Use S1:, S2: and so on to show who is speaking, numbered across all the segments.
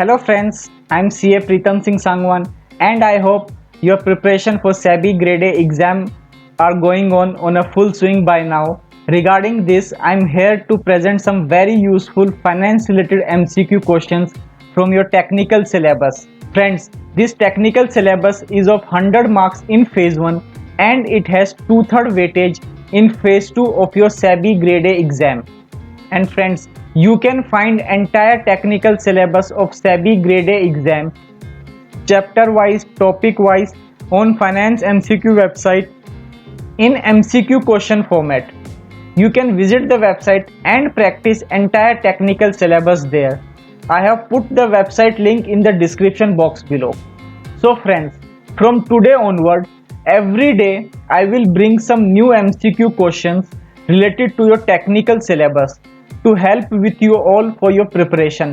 S1: Hello friends, I'm CA Pritam Singh Sangwan and I hope your preparation for SEBI Grade A exam are going on a full swing by now. Regarding this, I'm here to present some very useful finance related MCQ questions from your technical syllabus. Friends, this technical syllabus is of 100 marks in phase 1 and it has 2/3 weightage in phase 2 of your SEBI Grade A exam. And friends, you can find entire technical syllabus of SEBI Grade A exam chapter wise, topic wise on finance MCQ website in MCQ question format. You can visit the website and practice entire technical syllabus there. I have put the website link in the description box below. So friends, from today onward, every day I will bring some new MCQ questions related to your technical syllabus to help with you all for your preparation.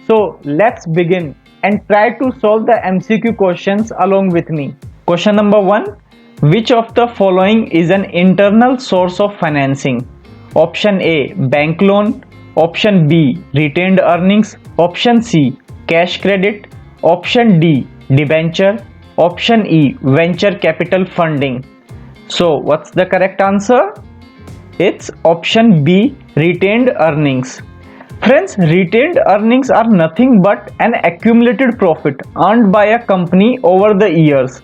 S1: So let's begin and try to solve the MCQ questions along with me. Question number 1. Which of the following is an internal source of financing? Option A, bank loan. Option B, retained earnings. Option C, cash credit. Option D, debenture. Option E, venture capital funding. So what's the correct answer? It's option B, retained earnings. Friends, retained earnings are nothing but an accumulated profit earned by a company over the years,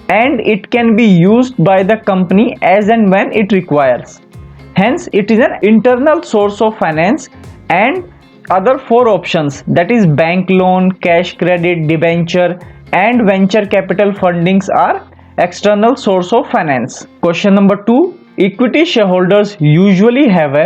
S1: and it can be used by the company as and when it requires. Hence, it is an internal source of finance, and other four options, that is bank loan, cash credit, debenture and venture capital fundings, are external source of finance. Question number 2. Equity shareholders usually have a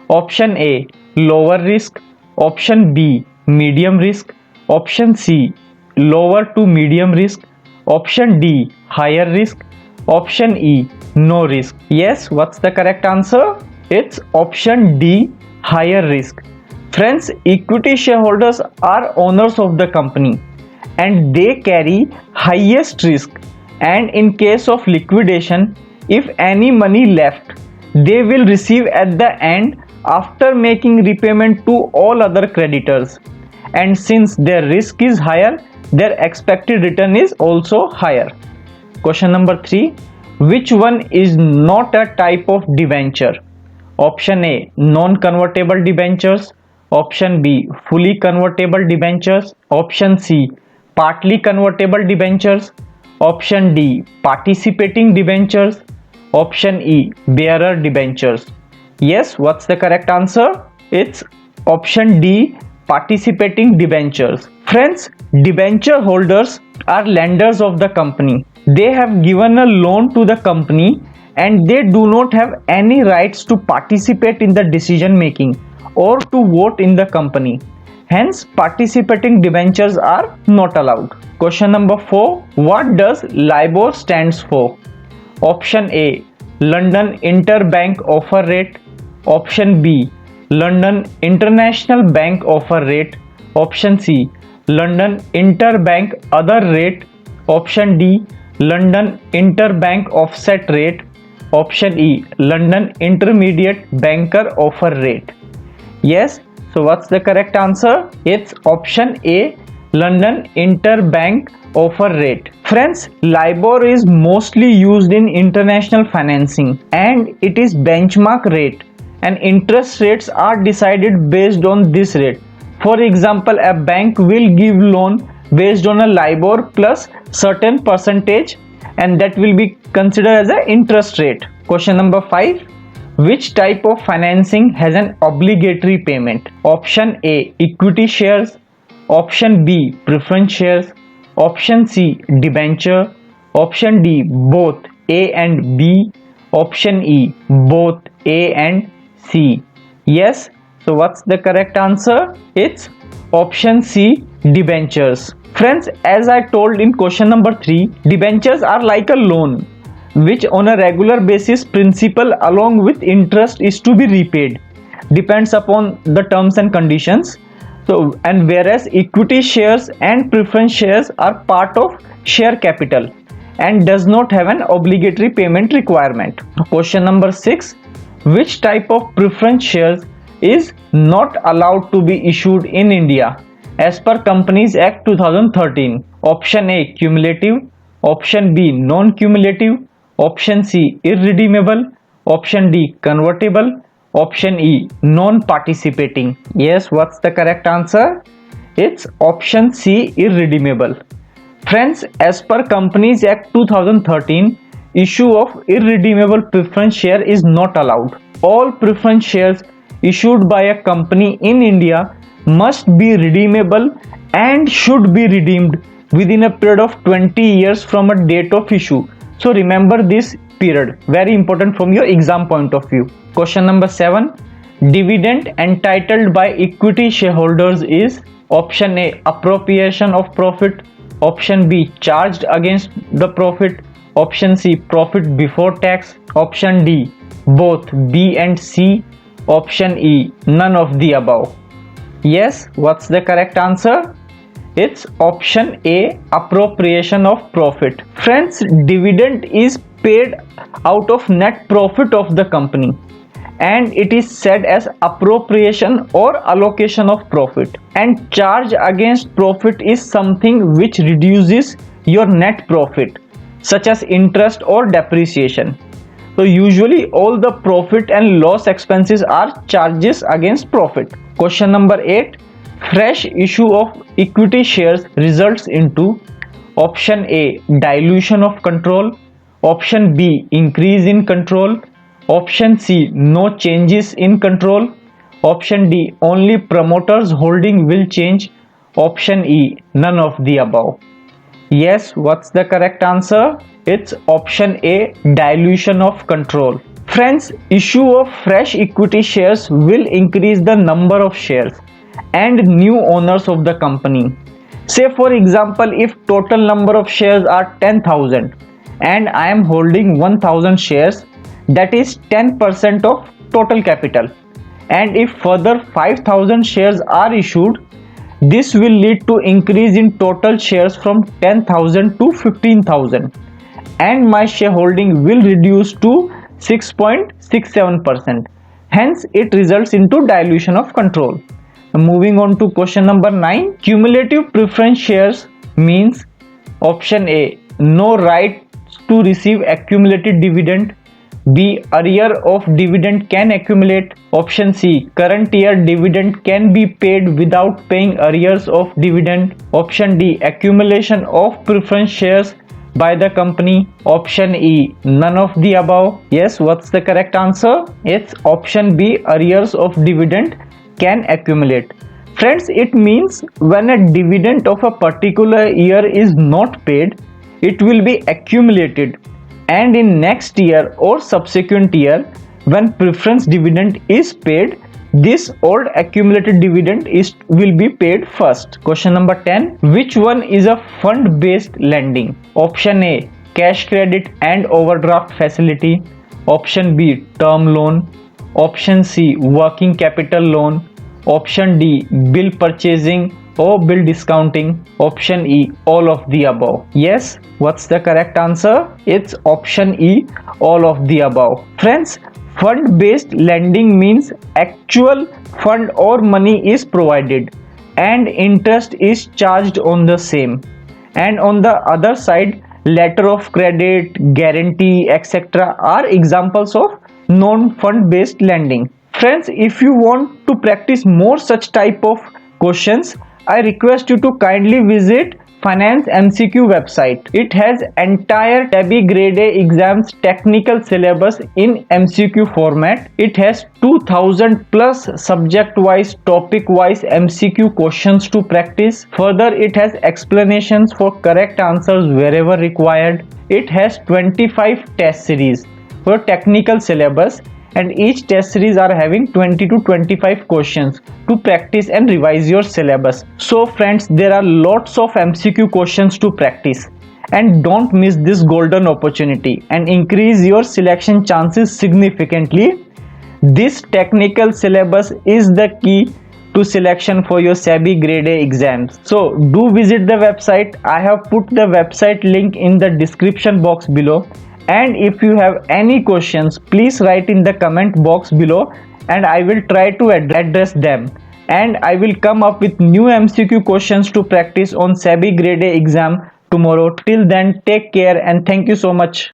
S1: option A, lower risk. Option B, medium risk. Option C, lower to medium risk. Option D, higher risk. Option E, no risk. Yes, what's the correct answer? It's option D, higher risk. Friends, equity shareholders are owners of the company and they carry highest risk, and in case of liquidation, if any money left, they will receive at the end after making repayment to all other creditors. And since their risk is higher, their expected return is also higher. Question number 3. Which one is not a type of debenture? Option A, non-convertible debentures. Option B, fully convertible debentures. Option C, partly convertible debentures. Option D, participating debentures. Option E, bearer debentures. Yes, what's the correct answer? It's option D, participating debentures. Friends, debenture holders are lenders of the company. They have given a loan to the company and they do not have any rights to participate in the decision making or to vote in the company. Hence, participating debentures are not allowed. Question number 4. What does LIBOR stands for? Option A, London Interbank Offer Rate. Option B, London International Bank Offer Rate. Option C, London Interbank Other Rate. Option D, London Interbank Offset Rate. Option E, London Intermediate Banker Offer Rate. Yes, so what's the correct answer? It's option A, London Interbank Offer Rate. Friends, LIBOR is mostly used in international financing and it is benchmark rate, and interest rates are decided based on this rate. For example, a bank will give loan based on a LIBOR plus certain percentage, and that will be considered as an interest rate. Question number 5. Which type of financing has an obligatory payment? Option A, equity shares. Option B, preference shares. Option C, debenture. Option D, both A and B. Option E, both A and C. Yes, so what's the correct answer? It's option C, debentures. Friends, as I told in question number 3, debentures are like a loan which on a regular basis principal along with interest is to be repaid, depends upon the terms and conditions. So, and whereas equity shares and preference shares are part of share capital and does not have an obligatory payment requirement. Question number 6. Which type of preference shares is not allowed to be issued in India as per Companies Act 2013? Option A cumulative, option B non-cumulative, option C irredeemable, option D convertible, option E non-participating. Yes, what's the correct answer? It's option C irredeemable. Friends, as per Companies Act 2013, issue of irredeemable preference share is not allowed. All preference shares issued by a company in India must be redeemable and should be redeemed within a period of 20 years from a date of issue. So remember this period, very important from your exam point of view. Question number 7. Dividend entitled by equity shareholders is option A appropriation of profit, option B charged against the profit, option C profit before tax, option D both B and C, option E none of the above. Yes, what's the correct answer? It's option A appropriation of profit. Friends, dividend is paid out of net profit of the company, and it is said as appropriation or allocation of profit. And charge against profit is something which reduces your net profit, such as interest or depreciation. So usually all the profit and loss expenses are charges against profit. Question number 8. Fresh issue of equity shares results into option A dilution of control, option B increase in control, option C no changes in control, option D only promoters holding will change, option E none of the above. Yes, what's the correct answer? It's option A dilution of control. Friends, issue of fresh equity shares will increase the number of shares and new owners of the company. Say for example, if total number of shares are 10,000 and I am holding 1,000 shares, that is 10% of total capital, and if further 5,000 shares are issued, this will lead to increase in total shares from 10,000 to 15,000, and my shareholding will reduce to 6.67%. Hence it results into dilution of control. Moving on to question number 9. Cumulative preference shares means option A no right to receive accumulated dividend, B arrear of dividend can accumulate, option C current year dividend can be paid without paying arrears of dividend, option D accumulation of preference shares by the company, option E none of the above. Yes, what's the correct answer? It's option B arrears of dividend can accumulate. Friends, it means when a dividend of a particular year is not paid, it will be accumulated, and in next year or subsequent year when preference dividend is paid, this old accumulated dividend will be paid first. Question number 10. Which one is a fund based lending? Option A cash credit and overdraft facility, option B term loan, option C working capital loan, option D bill purchasing or bill discounting, option E all of the above. Yes, what's the correct answer? It's option E all of the above. Friends, fund based lending means actual fund or money is provided and interest is charged on the same, and on the other side letter of credit, guarantee, etc. are examples of non-fund based lending. Friends, if you want to practice more such type of questions, I request you to kindly visit Finance MCQ website. It has entire SEBI Grade A exams technical syllabus in MCQ format. It has 2000 plus subject wise, topic wise MCQ questions to practice. Further, it has explanations for correct answers wherever required. It has 25 test series for technical syllabus, and each test series are having 20 to 25 questions to practice and revise your syllabus. So friends, there are lots of MCQ questions to practice, and don't miss this golden opportunity and increase your selection chances significantly. This technical syllabus is the key to selection for your SEBI Grade A exams. So do visit the website. I have put the website link in the description box below. And if you have any questions, please write in the comment box below and I will try to address them. and I will come up with new MCQ questions to practice on SEBI Grade A exam tomorrow. Till then, take care and thank you so much.